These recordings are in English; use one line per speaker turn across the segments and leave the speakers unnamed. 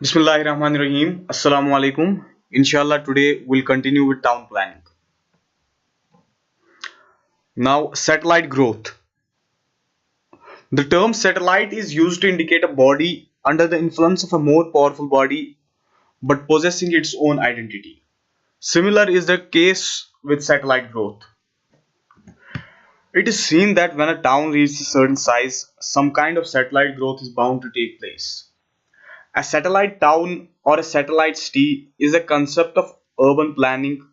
Bismillahirrahmanirrahim. Assalamu alaikum. Inshallah, today we'll continue with town planning. Now, satellite growth. The term satellite is used to indicate a body under the influence of a more powerful body but possessing its own identity. Similar is the case with satellite growth. It is seen that when a town reaches a certain size, some kind of satellite growth is bound to take place. A satellite town or a satellite city is a concept of urban planning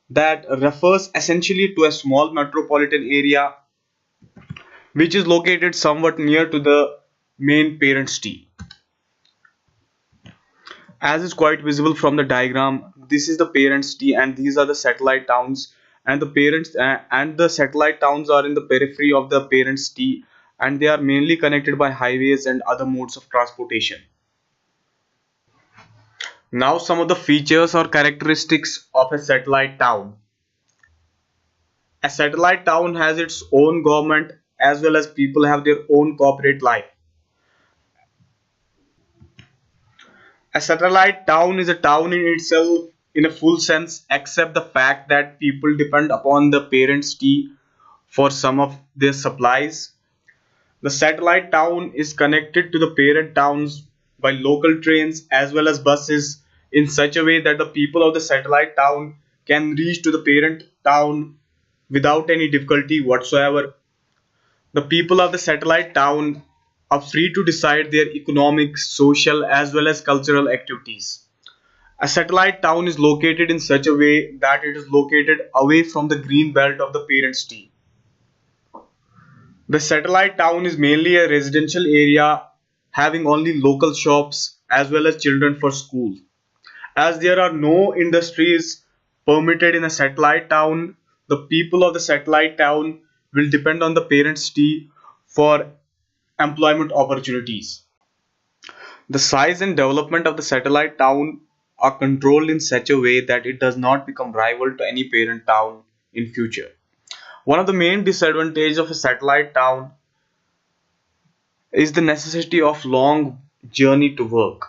that refers essentially to a small metropolitan area which is located somewhat near to the main parent city. As is quite visible from the diagram, this is the parent city and these are the satellite towns, and the satellite towns are in the periphery of the parent city, and they are mainly connected by highways and other modes of transportation. Now some of the features or characteristics of a satellite town. A satellite town has its own government as well as people have their own corporate life. A satellite town is a town in itself in a full sense, except the fact that people depend upon the parent city for some of their supplies. The satellite town is connected to the parent towns by local trains as well as buses in such a way that the people of the satellite town can reach to the parent town without any difficulty whatsoever. The people of the satellite town are free to decide their economic, social, as well as cultural activities. A satellite town is located in such a way that it is located away from the green belt of the parent city. The satellite town is mainly a residential area having only local shops as well as children for school. As there are no industries permitted in a satellite town, the people of the satellite town will depend on the parent city for employment opportunities. The size and development of the satellite town are controlled in such a way that it does not become rival to any parent town in future. One of the main disadvantages of a satellite town is the necessity of long journey to work.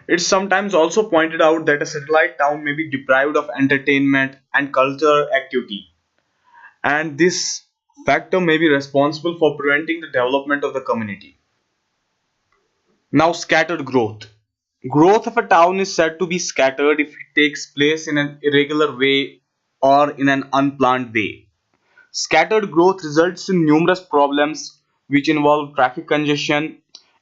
It's sometimes also pointed out that a satellite town may be deprived of entertainment and cultural activity, and this factor may be responsible for preventing the development of the community. Now, scattered growth. Growth of a town is said to be scattered if it takes place in an irregular way or in an unplanned way. Scattered growth results in numerous problems which involve traffic congestion,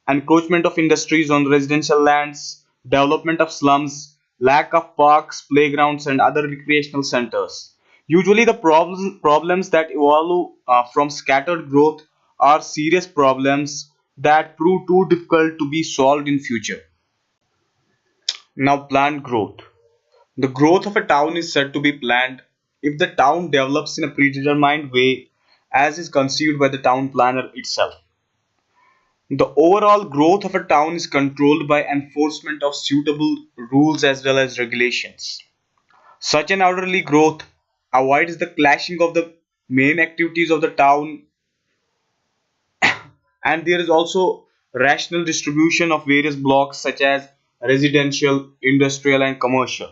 encroachment of industries on residential lands, development of slums, lack of parks, playgrounds, and other recreational centers. Usually, the problems that evolve from scattered growth are serious problems that prove too difficult to be solved in future. Now, planned growth. The growth of a town is said to be planned if the town develops in a predetermined way as is conceived by the town planner itself. The overall growth of a town is controlled by enforcement of suitable rules as well as regulations. Such an orderly growth avoids the clashing of the main activities of the town, and there is also rational distribution of various blocks such as residential, industrial, and commercial.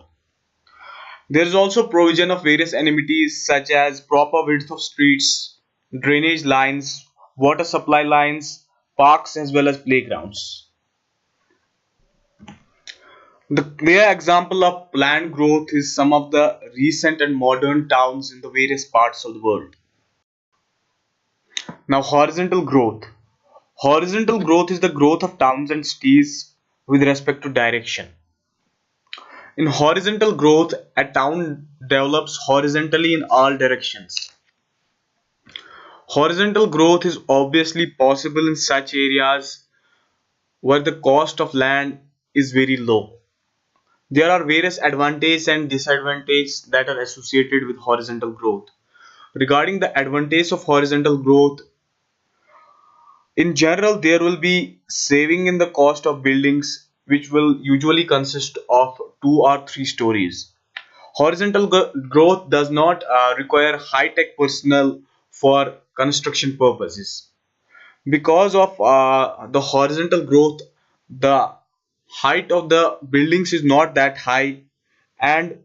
There is also provision of various amenities such as proper width of streets, drainage lines, water supply lines, parks, as well as playgrounds. The clear example of planned growth is some of the recent and modern towns in the various parts of the world. Now, horizontal growth. Horizontal growth is the growth of towns and cities with respect to direction. In horizontal growth, a town develops horizontally in all directions. Horizontal growth is obviously possible in such areas where the cost of land is very low. There are various advantages and disadvantages that are associated with horizontal growth. Regarding the advantage of horizontal growth, in general, there will be saving in the cost of buildings, which will usually consist of 2 or 3 stories. Horizontal growth does not require high-tech personnel for construction purposes. Because of the horizontal growth, The height of the buildings is not that high, and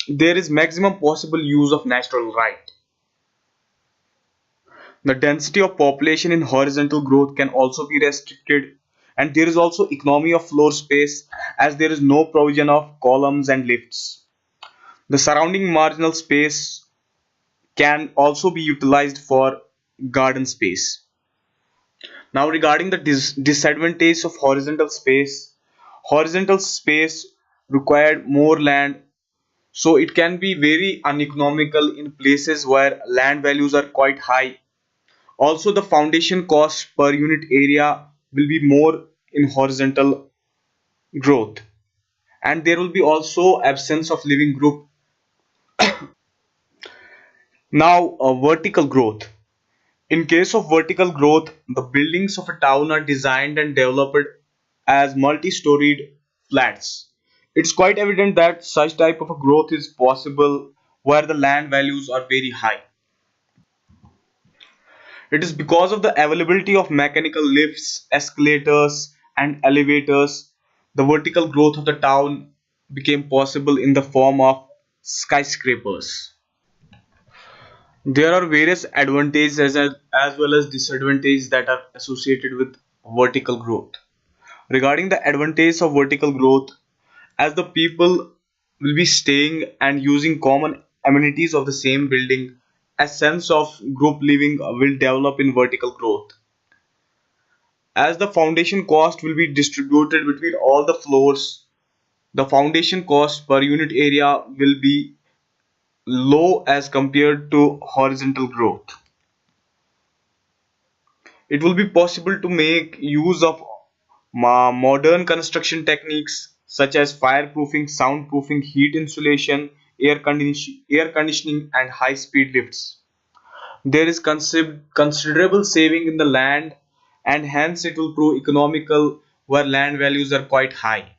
there is maximum possible use of natural light. The density of population in horizontal growth can also be restricted, and there is also economy of floor space as there is no provision of columns and lifts. The surrounding marginal space can also be utilized for garden space. Now, regarding the disadvantage of horizontal space required more land, so it can be very uneconomical in places where land values are quite high. Also, the foundation cost per unit area will be more in horizontal growth, and there will be also absence of living group. Now, vertical growth. In case of vertical growth, the buildings of a town are designed and developed as multi-storied flats. It's quite evident that such type of a growth is possible where the land values are very high. It is because of the availability of mechanical lifts, escalators, and elevators, the vertical growth of the town became possible in the form of skyscrapers. There are various advantages as well as disadvantages that are associated with vertical growth. Regarding the advantage of vertical growth, as the people will be staying and using common amenities of the same building, a sense of group living will develop in vertical growth. As the foundation cost will be distributed between all the floors, the foundation cost per unit area will be low as compared to horizontal growth. It will be possible to make use of modern construction techniques such as fireproofing, soundproofing, heat insulation, air conditioning, and high speed lifts. There is considerable saving in the land, and hence it will prove economical where land values are quite high.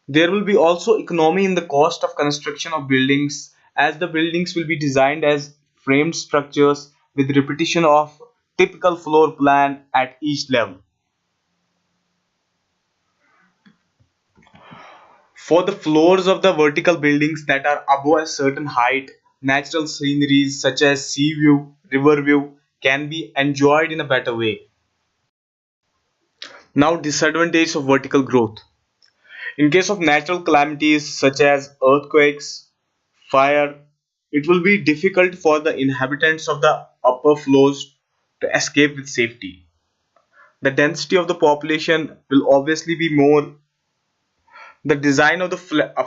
There will be also economy in the cost of construction of buildings as the buildings will be designed as framed structures with repetition of typical floor plan at each level. For the floors of the vertical buildings that are above a certain height, natural sceneries such as sea view, river view can be enjoyed in a better way. Now, disadvantage of vertical growth. In case of natural calamities such as earthquakes, fire, it will be difficult for the inhabitants of the upper floors to escape with safety. The density of the population will obviously be more. The design of the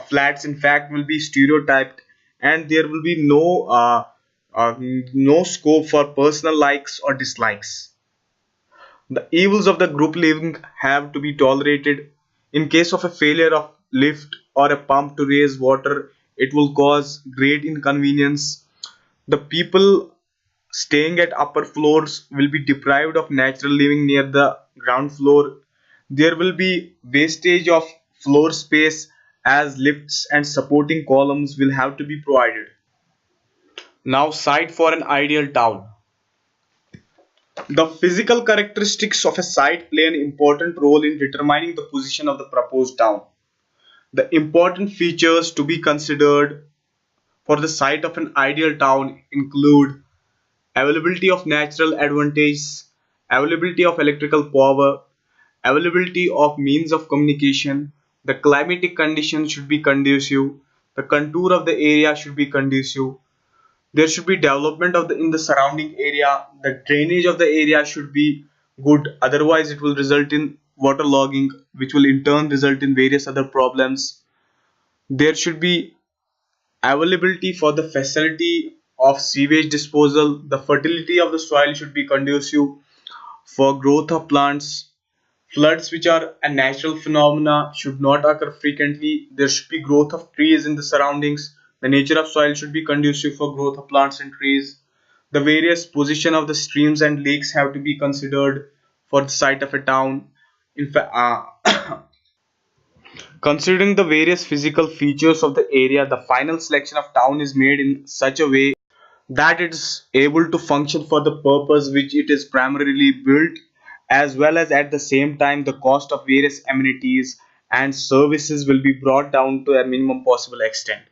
flats, in fact, will be stereotyped, and there will be no scope for personal likes or dislikes. The evils of the group living have to be tolerated. In case of a failure of lift or a pump to raise water, it will cause great inconvenience. The people staying at upper floors will be deprived of natural living near the ground floor. There will be wastage of floor space as lifts and supporting columns will have to be provided. Now, site for an ideal town. The physical characteristics of a site play an important role in determining the position of the proposed town. The important features to be considered for the site of an ideal town include availability of natural advantages, availability of electrical power, availability of means of communication, the climatic conditions should be conducive, the contour of the area should be conducive, there should be development of the in the surrounding area, the drainage of the area should be good, otherwise it will result in waterlogging which will in turn result in various other problems. There should be availability for the facility of sewage disposal, the fertility of the soil should be conducive for growth of plants. Floods, which are a natural phenomena, should not occur frequently. There should be growth of trees in the surroundings. The nature of soil should be conducive for growth of plants and trees. The various position of the streams and lakes have to be considered for the site of a town. In fact, considering the various physical features of the area, the final selection of town is made in such a way that it is able to function for the purpose which it is primarily built, as well as at the same time the cost of various amenities and services will be brought down to a minimum possible extent.